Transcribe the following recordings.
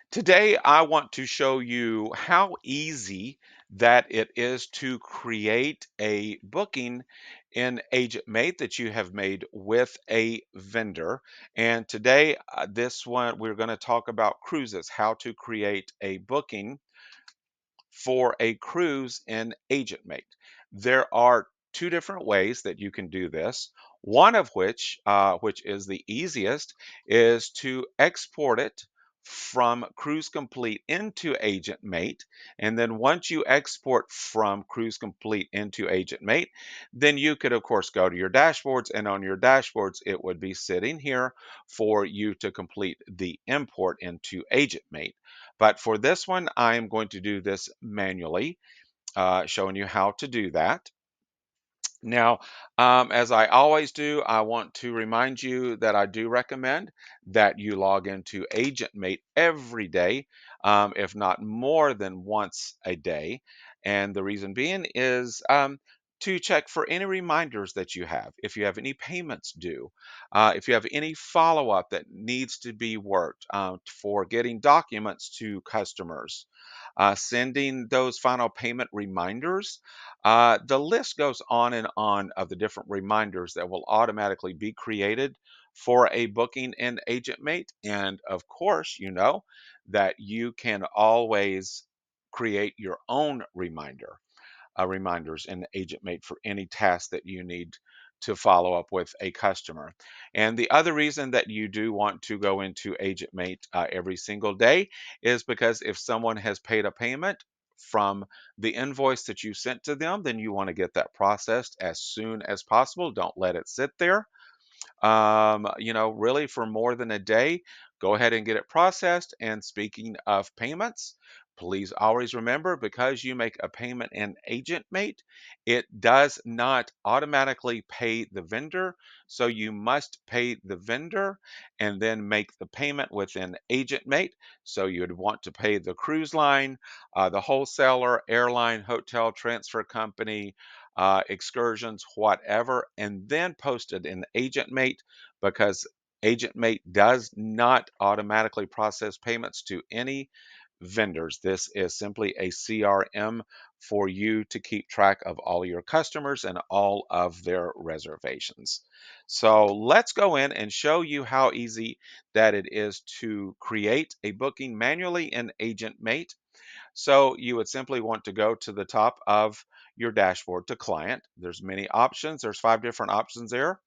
Today, I want to show you how easy that it is to create a booking in AgentMate that you have made with a vendor. And today, this one, we're going to talk about cruises, how to create a booking for a cruise in AgentMate. There are two different ways that you can do this. One of which is the easiest, is to export it from Cruise Complete into AgentMate. And then once you export from Cruise Complete into AgentMate, then you could, of course, go to your dashboards, and on your dashboards, it would be sitting here for you to complete the import into AgentMate. But for this one, I am going to do this manually, showing you how to do that. Now, as I always do, I want to remind you that I do recommend that you log into AgentMate every day, if not more than once a day. And the reason being is to check for any reminders that you have, if you have any payments due, if you have any follow up that needs to be worked for getting documents to customers, sending those final payment reminders. The list goes on and on of the different reminders that will automatically be created for a booking in AgentMate. And of course, you know that you can always create your own reminders in AgentMate for any task that you need to follow up with a customer. And the other reason that you do want to go into AgentMate every single day is because if someone has paid a payment from the invoice that you sent to them, then you want to get that processed as soon as possible. Don't let it sit there, really for more than a day, go ahead and get it processed. And speaking of payments, please always remember, because you make a payment in AgentMate, it does not automatically pay the vendor. So you must pay the vendor and then make the payment within AgentMate. So you'd want to pay the cruise line, the wholesaler, airline, hotel, transfer company, excursions, whatever, and then posted in AgentMate, because AgentMate does not automatically process payments to any vendors. This is simply a CRM for you to keep track of all your customers and all of their reservations. So let's go in and show you how easy that it is to create a booking manually in AgentMate. So you would simply want to go to the top of your dashboard to client. There's many options. There's 5 different options there.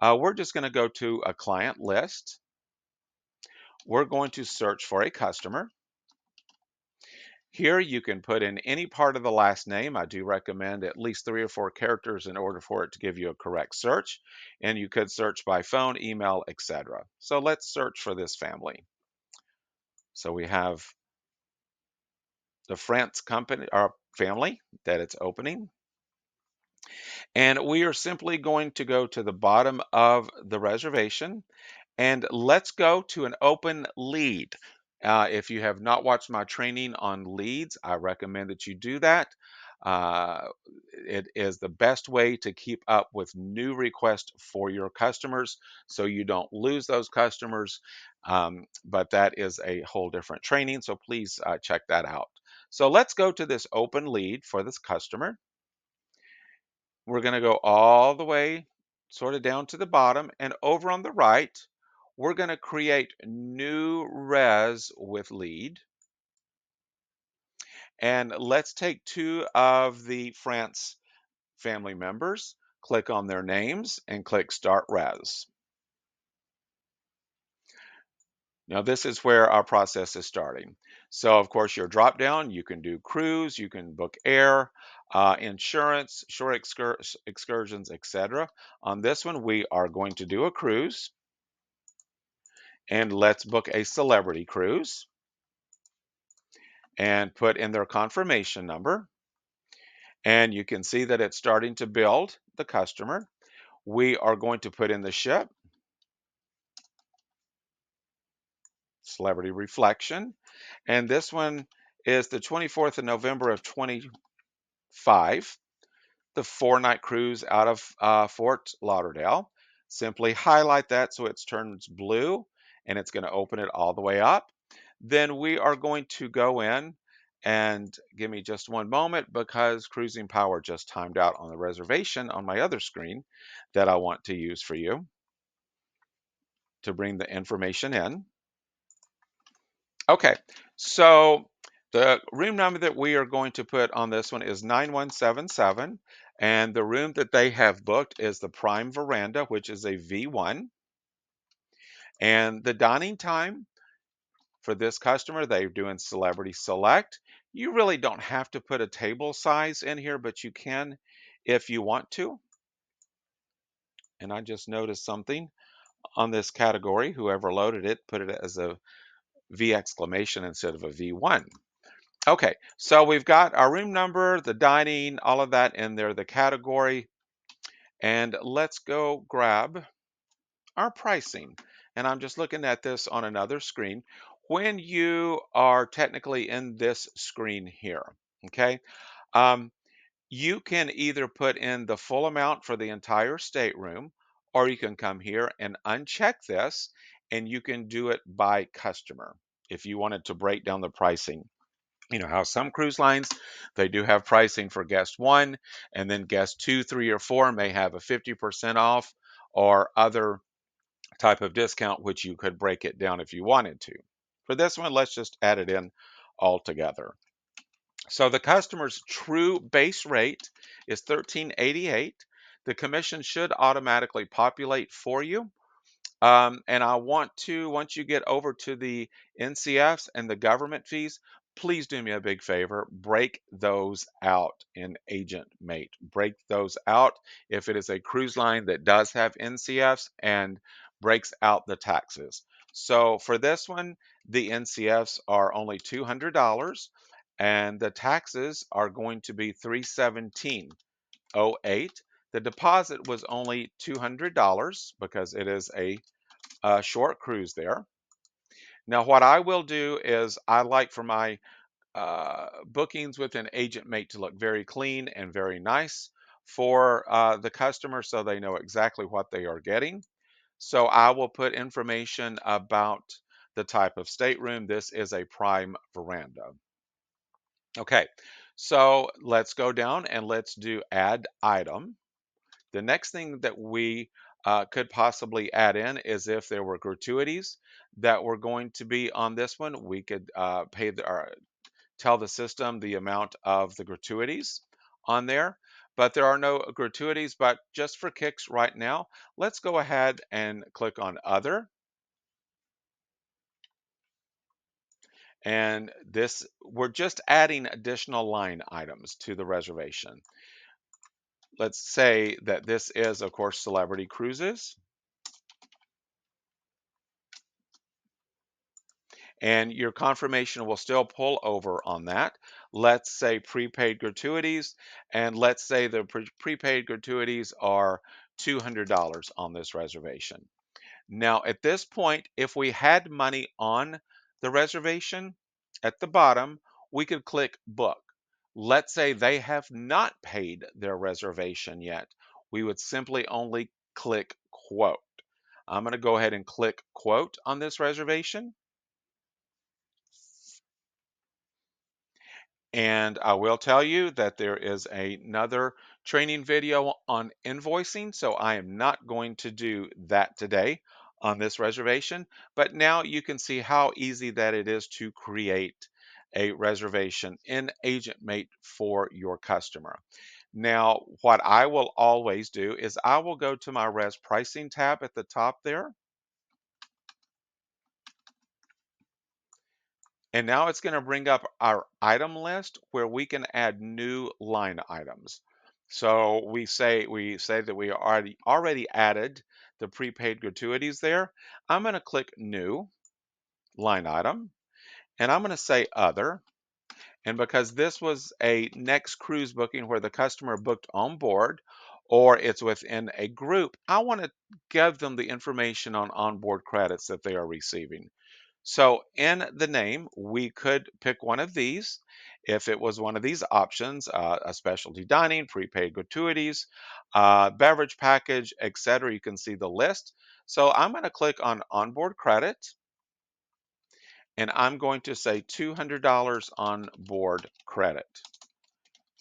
We're just going to go to a client list. We're going to search for a customer. Here you can put in any part of the last name. I do recommend at least 3 or 4 characters in order for it to give you a correct search. And you could search by phone, email, etc. So let's search for this family. So we have the France company or family that it's opening. And we are simply going to go to the bottom of the reservation, and let's go to an open lead. If you have not watched my training on leads, I recommend that you do that. Uh, it is the best way to keep up with new requests for your customers so you don't lose those customers. But that is a whole different training, so please check that out. So let's go to this open lead for this customer. We're going to go all the way sort of down to the bottom, and over on the right, we're going to create new res with lead. And let's take 2 of the France family members, click on their names and click Start Res. Now this is where our process is starting. So of course your drop down, you can do cruise, you can book air, insurance, shore excursions, etc. On this one, we are going to do a cruise, and let's book a celebrity cruise and put in their confirmation number. And you can see that it's starting to build the customer. We are going to put in the ship, Celebrity Reflection, and this one is the 24th of November of 25, the 4-night cruise out of Fort Lauderdale. Simply highlight that so it turns blue, and it's going to open it all the way up. then we are going to go in and give me just one moment because cruising power just timed out on the reservation on my other screen that I want to use for you to bring the information in. Okay, so the room number that we are going to put on this one is 9177, and the room that they have booked is the Prime Veranda, which is a V1. And the dining time for this customer, they're doing Celebrity Select. You really don't have to put a table size in here, but you can if you want to. And I just noticed something on this category. Whoever loaded it put it as a V exclamation instead of a V1. Okay, so we've got our room number, the dining, all of that in there, the category, and let's go grab our pricing. And I'm just looking at this on another screen. When you are technically in this screen here, okay, um, you can either put in the full amount for the entire stateroom, or you can come here and uncheck this, and you can do it by customer if you wanted to break down the pricing. You know how some cruise lines, they do have pricing for guest one, and then guest two, three, or four may have a 50% off or other type of discount, which you could break it down if you wanted to. For this one, let's just add it in all together. So the customer's true base rate is 1388. The commission should automatically populate for you. And I want to, once you get over to the NCFs and the government fees, please do me a big favor, break those out in Agent Mate. Break those out if it is a cruise line that does have NCFs and breaks out the taxes. So for this one, the NCFs are only $200 and the taxes are going to be 317.08. The deposit was only $200 because it is a short cruise there. Now, what I will do is I like for my bookings with an agent mate to look very clean and very nice for the customer so they know exactly what they are getting. So I will put information about the type of stateroom. This is a prime veranda. Okay, so let's go down and let's do add item. The next thing that we could possibly add in is if there were gratuities that were going to be on this one, we could pay or tell the system the amount of the gratuities on there. But there are no gratuities, but just for kicks right now, let's go ahead and click on other. And this, we're just adding additional line items to the reservation. Let's say that this is, of course, Celebrity Cruises. And your confirmation will still pull over on that. Let's say prepaid gratuities, and let's say the prepaid gratuities are $200 on this reservation. Now, at this point, if we had money on the reservation at the bottom, we could click book. Let's say they have not paid their reservation yet. We would simply only click quote. I'm going to go ahead and click quote on this reservation. And I will tell you that there is another training video on invoicing, so I am not going to do that today on this reservation. But now you can see how easy that it is to create a reservation in AgentMate for your customer. Now, what I will always do is I will go to my res pricing tab at the top there. And now it's going to bring up our item list where we can add new line items. So we say that we already added the prepaid gratuities there. I'm going to click new line item and I'm going to say other. And because this was a next cruise booking where the customer booked on board or it's within a group, I want to give them the information on onboard credits that they are receiving. So in the name, we could pick one of these. If it was one of these options, a specialty dining, prepaid gratuities, beverage package, etc., you can see the list. So I'm going to click on onboard credit. and I'm going to say $200 on board credit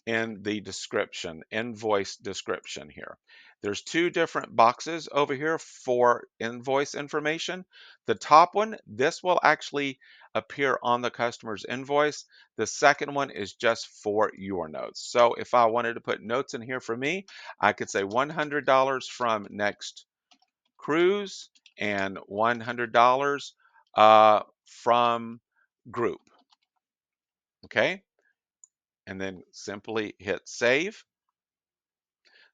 in the description, invoice description here. There's two different boxes over here for invoice information. The top one, this will actually appear on the customer's invoice. The second one is just for your notes. So if I wanted to put notes in here for me, I could say $100 from Next Cruise and $100 from Group. Okay, and then simply hit save.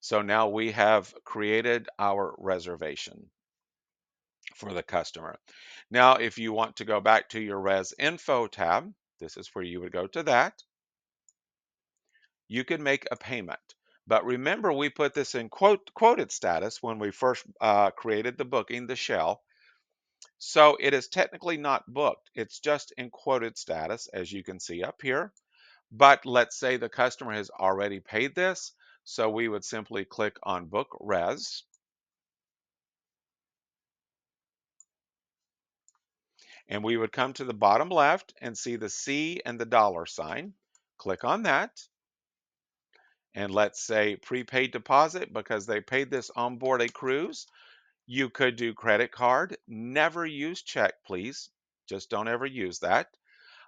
So now we have created our reservation for the customer. Now, if you want to go back to your Res Info tab, this is where you would go to that. You can make a payment. But remember, we put this in quoted status when we first created the booking, the shell. So it is technically not booked. It's just in quoted status, as you can see up here. But let's say the customer has already paid this. So we would simply click on Book Res. And we would come to the bottom left and see the C and the dollar sign. Click on that. And let's say prepaid deposit because they paid this on board a cruise. You could do credit card. Never use check, please. Just don't ever use that.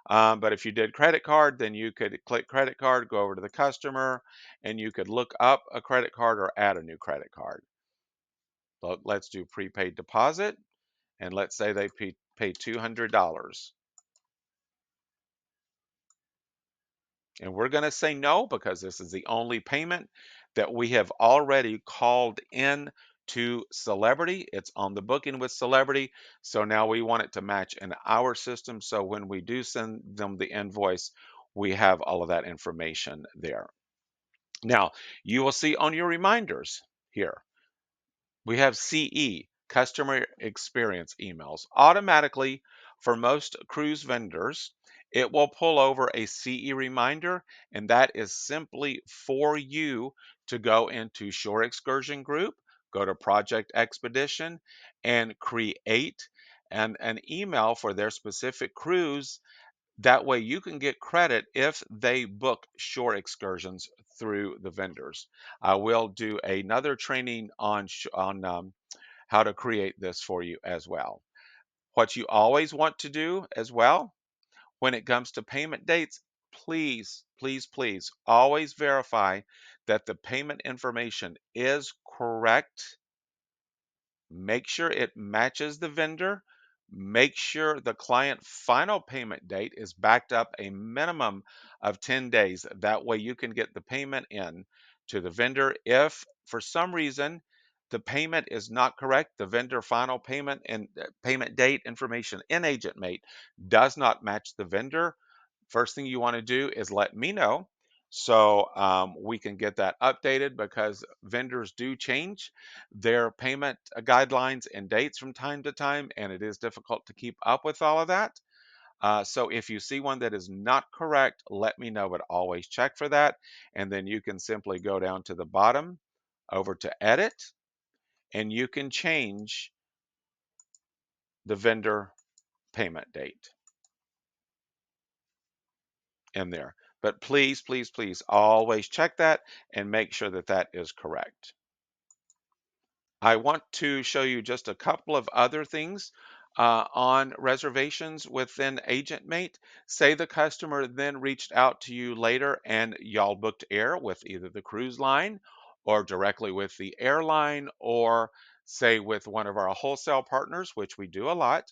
But if you did credit card, then you could click credit card, go over to the customer, and you could look up a credit card or add a new credit card. So let's do prepaid deposit. And let's say they pay $200. And we're going to say no because this is the only payment that we have already called in to Celebrity. It's on the booking with Celebrity. So now we want it to match in our system. So when we do send them the invoice, we have all of that information there. Now, you will see on your reminders here, we have CE, customer experience emails. Automatically, for most cruise vendors, it will pull over a CE reminder, and that is simply for you to go into Shore Excursion Group, go to Project Expedition, and create an email for their specific cruise. That way you can get credit if they book shore excursions through the vendors. I will do another training on how to create this for you as well. What you always want to do as well when it comes to payment dates, please, please, please always verify that the payment information is correct. Make sure it matches the vendor. Make sure the client final payment date is backed up a minimum of 10 days. That way you can get the payment in to the vendor. If for some reason the payment is not correct, the vendor final payment and payment date information in AgentMate does not match the vendor, first thing you want to do is let me know so we can get that updated because vendors do change their payment guidelines and dates from time to time, and it is difficult to keep up with all of that. So if you see one that is not correct, let me know, but always check for that. And then you can simply go down to the bottom over to edit, and you can change the vendor payment date in there. But please, please, please always check that and make sure that that is correct. I want to show you just a couple of other things on reservations within AgentMate. Say the customer then reached out to you later and y'all booked air with either the cruise line or directly with the airline or say with one of our wholesale partners, which we do a lot.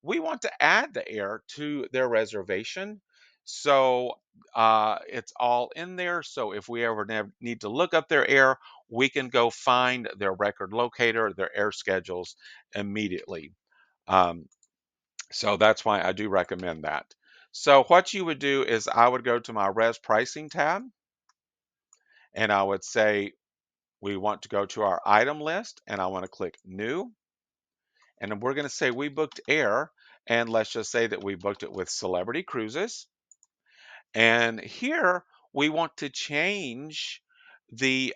We want to add the air to their reservation. So it's all in there. So if we ever need to look up their air, we can go find their record locator, their air schedules immediately. Um, so that's why I do recommend that. So what you would do is I would go to my res pricing tab and I would say we want to go to our item list and I want to click new. And then we're going to say we booked air, and let's just say that we booked it with Celebrity Cruises. And here we want to change the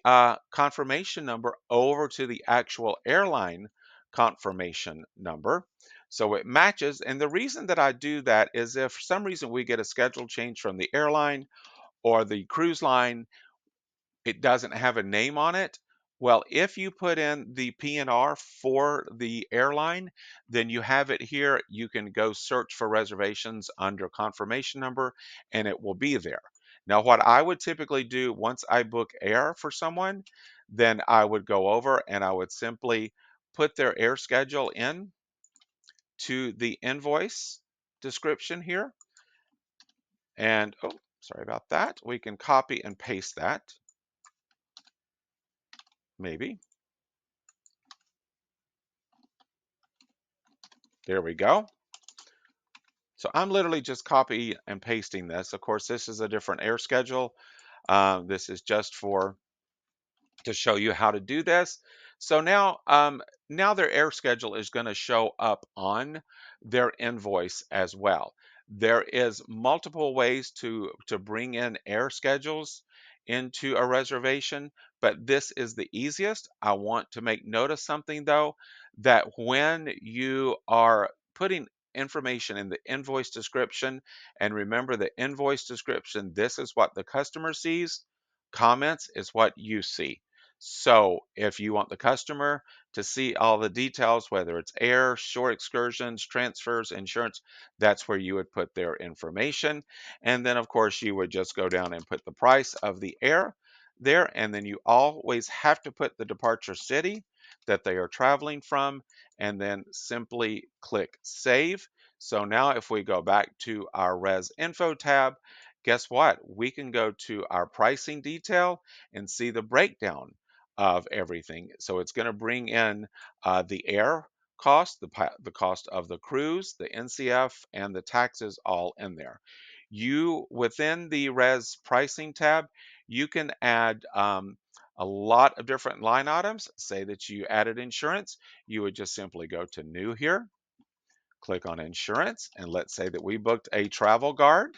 confirmation number over to the actual airline confirmation number. So it matches. And the reason that I do that is if for some reason we get a schedule change from the airline or the cruise line, it doesn't have a name on it. Well, if you put in the PNR for the airline, then you have it here. You can go search for reservations under confirmation number and it will be there. Now, what I would typically do once I book air for someone, then I would go over and I would simply put their air schedule in to the invoice description here. And, oh, sorry about that. We can copy and paste that, maybe. There we go. So I'm literally just copy and pasting this. Of course, this is a different air schedule. This is just to show you how to do this. So now their air schedule is going to show up on their invoice as well. There is multiple ways to bring in air schedules into a reservation, but this is the easiest. I want to make note of something though, that when you are putting information in the invoice description, and remember the invoice description, this is what the customer sees, comments is what you see. So if you want the customer to see all the details, whether it's air, shore excursions, transfers, insurance, that's where you would put their information. And then, of course, you would just go down and put the price of the air there. And then you always have to put the departure city that they are traveling from, and then simply click Save. So now if we go back to our Res Info tab, guess what? We can go to our pricing detail and see the breakdown of everything. So it's going to bring in the air cost, the cost of the cruise, the NCF, and the taxes all in there. You, within the res pricing tab, you can add a lot of different line items. Say that you added insurance, you would just simply go to new here, click on insurance, and let's say that we booked a travel guard.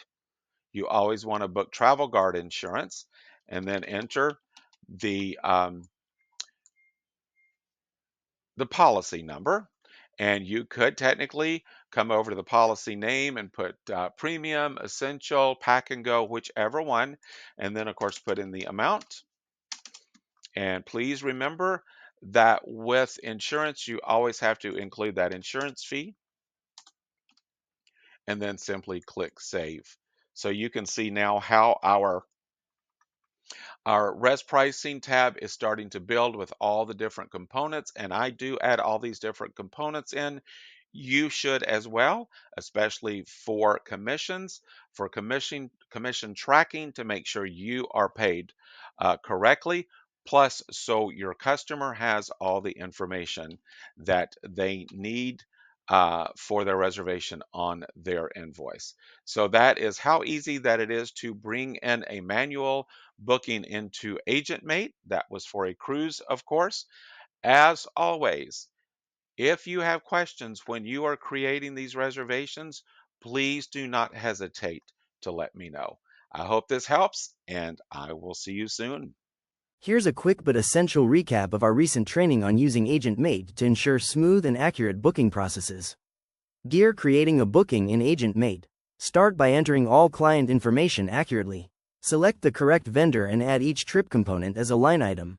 You always want to book travel guard insurance and then enter the policy number. And you could technically come over to the policy name and put premium, essential, pack and go, whichever one. And then, of course, put in the amount. And please remember that with insurance, you always have to include that insurance fee and then simply click Save. So you can see now how our res pricing tab is starting to build with all the different components, and I do add all these different components in. You should as well, especially for commissions, for commission tracking to make sure you are paid correctly. Plus, so your customer has all the information that they need for their reservation on their invoice. So that is how easy that it is to bring in a manual booking into AgentMate. That was for a cruise, of course. As always, if you have questions when you are creating these reservations, please do not hesitate to let me know. I hope this helps, and I will see you soon. Here's a quick but essential recap of our recent training on using AgentMate to ensure smooth and accurate booking processes. Gear creating a booking in AgentMate. Start by entering all client information accurately. Select the correct vendor and add each trip component as a line item.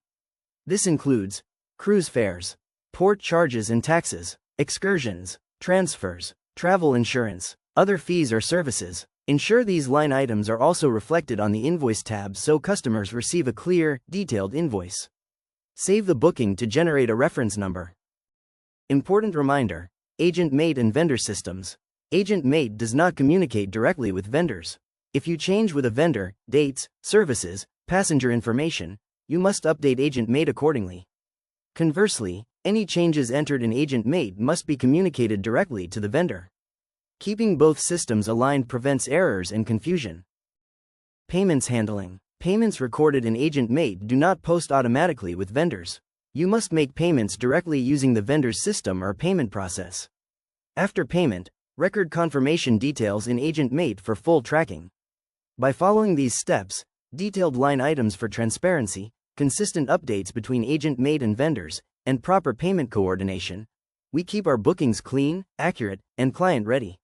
This includes cruise fares, port charges and taxes, excursions, transfers, travel insurance, other fees or services. Ensure these line items are also reflected on the Invoice tab so customers receive a clear, detailed invoice. Save the booking to generate a reference number. Important reminder: AgentMate and vendor systems. AgentMate does not communicate directly with vendors. If you change with a vendor, dates, services, passenger information, you must update AgentMate accordingly. Conversely, any changes entered in AgentMate must be communicated directly to the vendor. Keeping both systems aligned prevents errors and confusion. Payments handling. Payments recorded in AgentMate do not post automatically with vendors. You must make payments directly using the vendor's system or payment process. After payment, record confirmation details in AgentMate for full tracking. By following these steps, detailed line items for transparency, consistent updates between AgentMate and vendors, and proper payment coordination, We keep our bookings clean, accurate, and client ready.